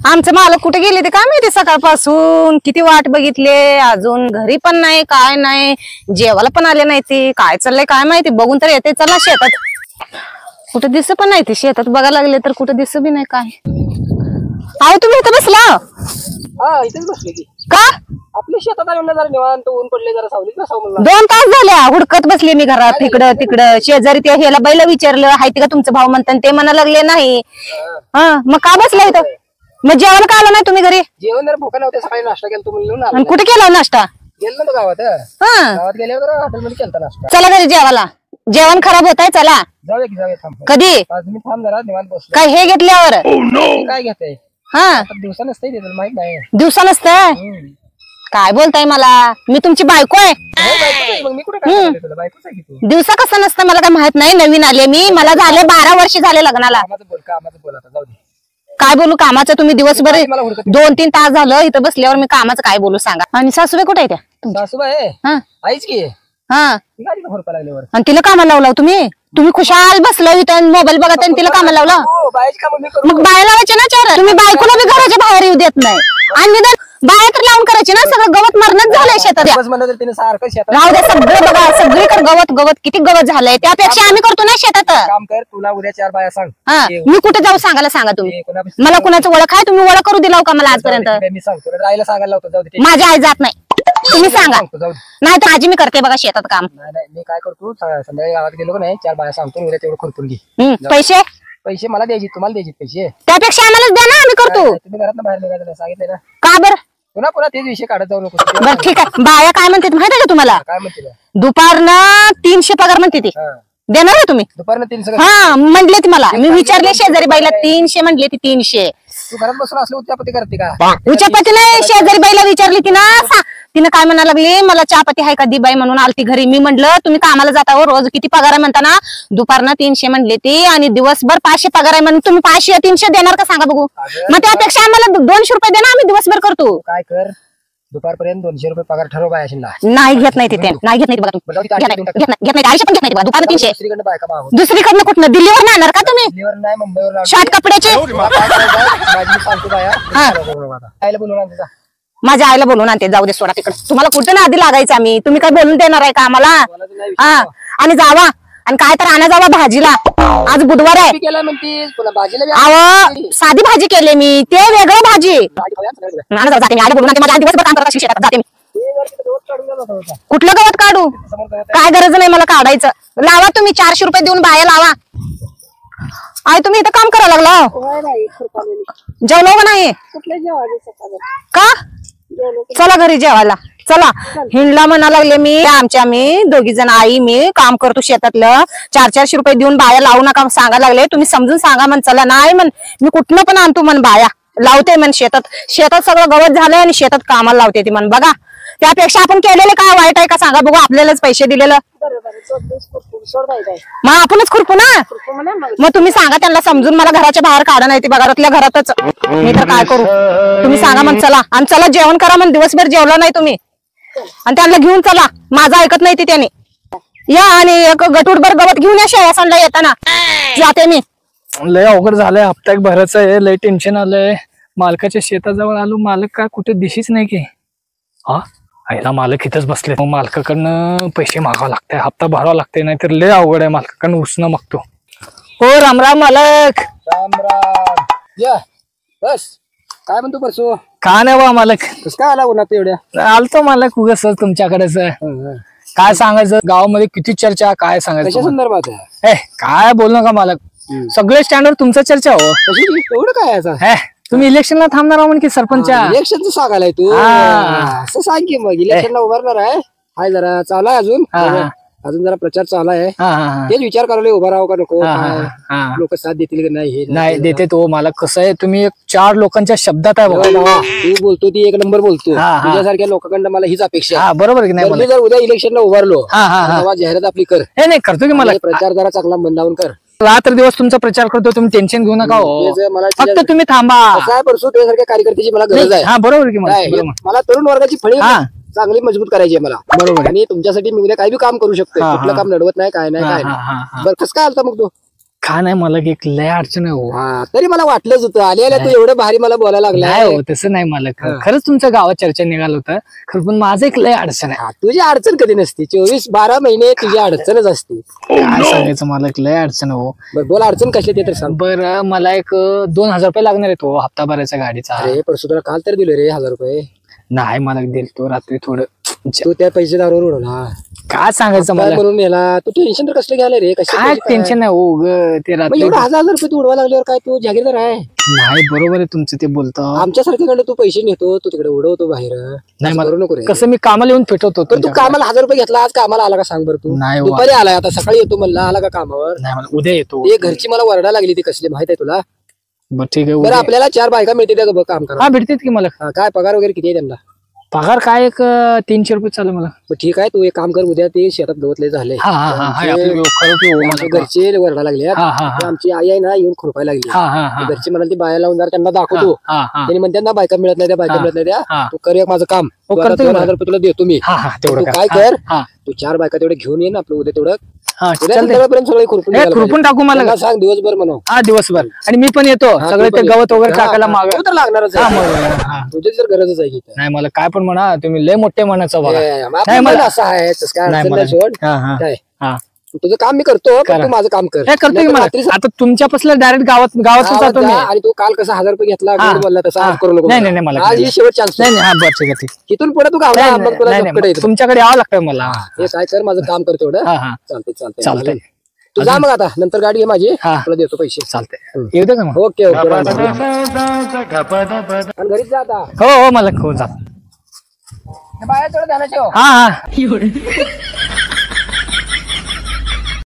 आमचं मालक कुठे गेले ते काय माहिती, सकाळपासून किती वाट बघितले, अजून घरी पण नाही, काय नाही, जेवायला पण आले नाही. ते काय चाललंय काय माहिती, बघून तर येते. चला शेतात, कुठे दिस पण नाही. ते शेतात बघायला लागले तर कुठे दिस बी नाही काय. अहो तुम्ही इथं बसला? इथेच बसले की. का? आपल्या शेतात आलो ना, जरा निवांत ऊन पडले, जरा सावलीत बसावं म्हणलं. 2 तास झाले हुडकत बसले मी घरात, तिकडं तिकडं. शेजारी ते ह्याला बैला विचारलं, हाय ते का तुमचं भाऊ म्हणतात, ते म्हणा लागले नाही. मग का बसला इथं? मग जेवण का आलं नाही तुम्ही घरी? जेवण जरा भूका नव्हते, सकाळी नाश्ता केला तुम्ही. कुठे केला नाश्ता? गेलो ना गावात. गावात गेल्यावर हॉटेलमध्ये केलता नाश्ता. चला घरी जेवायला, जेवण खराब होत आहे. चला जाऊया की, जाऊया. थांब कधी? 5 मिनिट थांब, जरा निवांत बसलो. काय हे घेतल्यावर काय घेताय? दिवसा नसतंय ते, तुला माहित नाही. दिवसा नसतंय? काय बोलताय मला? मी तुमची बायको आहे. मग मी कुठे काय तुला? बायकोच आहे की तू. दिवसा कसं नसतं मला काय माहित नाही. नवीन आले मी, मला झाले 12 वर्ष झाले लग्नाला. कामाचं बोल आता, जाऊ दे. काय बोलू कामाचं? तुम्ही दिवसभर 2-3 तास झालं इथं बसल्यावर मी कामाचं काय बोलू सांगा. आणि सासूबाई कुठे आहे त्या? सासूबाई आईच की. लागल्यावर आणि तिला कामाला लावला तुम्ही? तुम्ही खुशाल बसला इथं मोबाईल बघत आणि तिला कामाला लावला? मग बाया लावायचे ना 4. तुम्ही बायकोला बी घराच्या बाहेर येऊ देत नाही. आणि निदान बाया तर लावून करायचे ना. सगळं गवत मरणच झालंय शेतात. राहू द्या, सगळं बघा, सगळीकडे गवत गवत, किती गवत झालंय. त्यापेक्षा आम्ही करतो ना शेतात. काम कर, तुला उद्या 4 बाया सांग. मी कुठे जाऊ सांगायला सांगा तुम्ही. मला कुणाचं ओळख आहे? तुम्ही ओळख करू दिला का मला आजपर्यंत? मी सांगतो, आईला सांगायला लावतो. जाऊ दे, माझी आई जात नाही. तुम्ही सांगा. नाही तर आजी मी करते बघा शेतात काम. नाही मी काय करतो, संध्याकाळी गावात गेलो का नाही, 4 बाया सांगतो, उद्या तेवढं खुरपून घे. पैसे मला द्यायचे, तुम्हाला द्यायचे पैसे. त्यापेक्षा आम्हालाच द्या ना, आम्ही करतो. तुम्ही घरात बाहेर निघायचं नाही सांगितलं ना. का बरं? पुन्हा तेच विषय काढत जाऊ नको. बरं ठीक आहे. बाया काय म्हणते माहिती आहे का तुम्हाला? काय म्हणते? दुपारनं 300 पगार म्हणते ती. देणार आहे तुम्ही? दुपारनं 300? म्हणले ती मला. मी विचारले शेजारी बाईला, 300 म्हणले ती. 300. तू घरात बसून असलं उच्चापती करते का? उच्चापती नाही, शेजारी बाईला विचारली ती ना. तिनं काय म्हणायला लागली, मला चहापती आहे का दी बाई म्हणून आलती घरी. मी म्हटलं तुम्ही कामाला जाता हो, रोज किती पगार आहे म्हणताना दुपारनं 300 म्हणले ती, आणि दिवसभर 500 पगार आहे म्हणून तुम्ही 500-300 देणार का सांगा बघू? मग त्यापेक्षा आम्हाला 200 रुपये देणार, आम्ही दिवसभर करतो. काय कर, दुपारपर्यंत 200 रुपये पगार ठरव बायाशी. नाही घेत नाही तिथे, नाही घेत नाही बघा. घेत नाही, आयुष्य पण घेत नाही बघा. दुपारनं 300. दुसरीकडनं कुठनं? दिल्लीवर आणणार का तुम्ही? दिल्लीवर नाही, मुंबईवर. शॉर्ट कपड्याचे माझ्या आईला बोलून आणते. जाऊ दे, सोडा तिकडे. तुम्हाला कुठं ना आधी लागायचं आम्ही. तुम्ही काय बोलून देणार आहे का आम्हाला? आणि जावा, आणि काय तर आणा जावा भाजीला. आज बुधवार आहे. साधी भाजी केली मी, ते वेगळं भाजी. जाते मी, आईला बोलून आणते. माझ्या दिवसभर काम करत शेतात जाते मी. कुठलं गवत काढू? काय गरज नाही मला काढायचं. लावा तुम्ही 400 रुपये देऊन बाया लावा. आई तुम्ही इथं काम करायला लागला? जेवलो का नाही? का? चला घरी जेवायला. चला. हिंडला म्हणा लागले मी. आम्ही 2 जण, आई मी काम करतो शेतातलं. 400-400 रुपये देऊन बाया लावू नका सांगायला लागले. तुम्ही समजून सांगा म्हण. चला. नाही म्हण, मी कुठनं पण आणतो म्हण बाया, लावते म्हण शेतात. शेतात सगळं गवत झालंय आणि शेतात कामाला लावते ती म्हण. बघा, त्यापेक्षा आपण केलेलं काय वाईट आहे का सांगा बघू? आपल्यालाच पैसे दिलेलं. मग आपणच खुरपू ना. मग तुम्ही सांगा त्यांना समजून, मला घराच्या बाहेर काढा नाही, ती घरातल्या घरातच. मी तर काय करू? तुम्ही सांगा म्हण. चला. आणि चला जेवण करा म्हण. दिवसभर जेवला नाही तुम्ही. आणि त्यांना घेऊन चला. माझं ऐकत नाही ती त्याने. या आणि एक गटूटभर गवत घेऊन या शेळ्यासनला येताना. जाते मी. लय अवघड झालंय. हप्ता एक भरायचा आहे. लय टेन्शन आलंय. मालकाच्या शेताजवळ आलो, मालक काय कुठे दिशीच नाही की. आईला मालक इथंच बसले. मालकाकडनं पैसे मागावं लागतंय, हप्ता भरावा लागतंय, नाहीतर लय अवघड आहे. मालकाकडनं उसणं मागतो. हो, रामराम मालक. राम राम. या बस. काय म्हणतो परसू? का नाही बा मालक. कस काय आला उन्हात एवढ्या? आलतो मालक उगाच तुमच्याकडेच. काय सांगायचं, गावामध्ये किती चर्चा, काय सांगायचं संदर्भात? काय बोलू नका मालक. सगळे स्टँडवर तुमचं चर्चा हो. एवढं काय? तुम्ही इलेक्शनला थांबणार आहो की सरपंच? इलेक्शनचं सांगायलाय तू? असं सांग की. मग इलेक्शनला उभारणार आहे? हाय जरा चालू आहे अजून जरा प्रचार चालू आहे. तेच विचार करायला उभा राहावं का नको, लोक साथ देतील का नाही. नाही देते तो मालक. कसं आहे, तुम्ही 4 लोकांच्या शब्दात आहे बघा. तू बोलतो ती 1 नंबर बोलतो. तुझ्यासारख्या लोकांकडनं मला हीच अपेक्षा. बरोबर की नाही? जर उद्या इलेक्शनला उभारलो तेव्हा जाहिरात आपली कर. नाही करतो की मला. प्रचार जरा चांगला मन लावून कर. रात्र दिवस तुमचा प्रचार करतो. तुम्ही टेन्शन घेऊ नका हो. फक्त तुम्ही थांबा. काय परसू तुझ्यासारख्या कार्यकर्त्याची मला गरज आहे. बरोबर की मला तरुण वर्गाची फळी चांगली मजबूत करायची आहे मला. बरोबर. आणि तुमच्यासाठी मी उद्या काही बी काम करू शकतो. कुठलं काम नडवत नाही, काय नाही. बरं कसं काय आलता मग तू? का नाही मला एक लय अडचण आहे हो. तरी मला वाटलंच होतं आलेल्या तू एवढं भारी मला बोलायला लागला. नाही हो तसं नाही मला खरंच तुमच्या गावात चर्चा निघाल होतं खरं पण माझं एक लय अडचण आहे. तुझी अडचण कधी नसते 24-12 महिने तुझी अडचणच असते. काय सांगायचं मला एक लय अडचण आहे हो. बरं बोल अडचण कशी ते तर सांग. बरं मला एक 2000 रुपये लागणार आहेत हो हप्ता भरायचा गाडीचा. अरे परसू तुला काल तर दिले रे 1000 रुपये. नाही मला दिल तो रात्री थोडं. तू त्या पैसे दारूवर उडवला काय सांगायचं मला म्हणून याला तू टेन्शन तर कसलं घ्यायला रे. काय टेन्शन नाही हो ते रात्री एवढं 1000 रुपये तू उडवा लागल्यावर काय तू जागीरदार आहे. नाही बरोबर आहे तुमचं ते बोलतो. आमच्यासारख्याकडे तू पैसे नेतो तू तिकडे उडवतो बाहेर. नाही मला नको रे. कसं मी कामाला येऊन पेटवतो पण तू कामाला 1000 रुपये घेतला आज कामाला आला का सांग बरं तू. नाही दुपारी आलाय आता सकाळी येतो म्हणला आला का कामावर. नाही मला उद्या येतो. ते घरची मला वरडा लागली ती कसली माहित आहे तुला. बरं ठीक आहे बरं आपल्याला 4 बायका मिळते त्या काम करा. हा भेटतील की मला. काय पगार वगैरे किती आहे त्यांना. पगार काय एक 300 रुपये चालू मला. ठीक आहे तू एक काम कर उद्या ते शेतात गवतले झाले घरचे वरडा लागले. आमची आई आहे ना येऊन खुरपायला लागली. घरची म्हणाल ती बाया लावून जरा त्यांना दाखवतो. त्यांनी म्हणतात ना बायका मिळत नाही त्या बायका मिळत नाही त्या तू कर एक माझं काम. 2000 रुपये तुला देतो मी. तू काय कर तू 4 बायका तेवढे घेऊन ये ना आपलं उद्या तेवढं सगळे खुरपून टाकू मला सांग दिवसभर म्हणून. हा दिवसभर आणि मी पण येतो सगळे ते गवत वगैरे टाकायला माग तर लागणारच तुझी तर गरजच आहे. नाही मला काय पण म्हणा तुम्ही लय मोठे म्हणायचं बघा. मला असं आहे काय सोड काय तुझं काम मी करतो पण तू माझं काम कर. करतो की मला आता तुमच्यापासून डायरेक्ट गावात जातो मी. आणि तू काल कसा 1000 रुपये घेतला गोड बोलला तसा आज करू नको. नाही नाही मला आज ही शेवट चान्स. नाही हा बरं ठीक आहे ठीक. इथून पुढे तू गावाला मग तुला झपकडे येतो. तुमच्याकडे यावं लागतं मला. हे काय कर माझं काम करतो एवढं. चालतंय चालतंय तू जा मग आता नंतर गाडी घे माझी तुला देतो पैसे. चालतंय येऊ दे का मग. ओके ओके घरीच जा आता. हो हो मला हो जा बाहेर थोडं ध्यानाचे हो. हा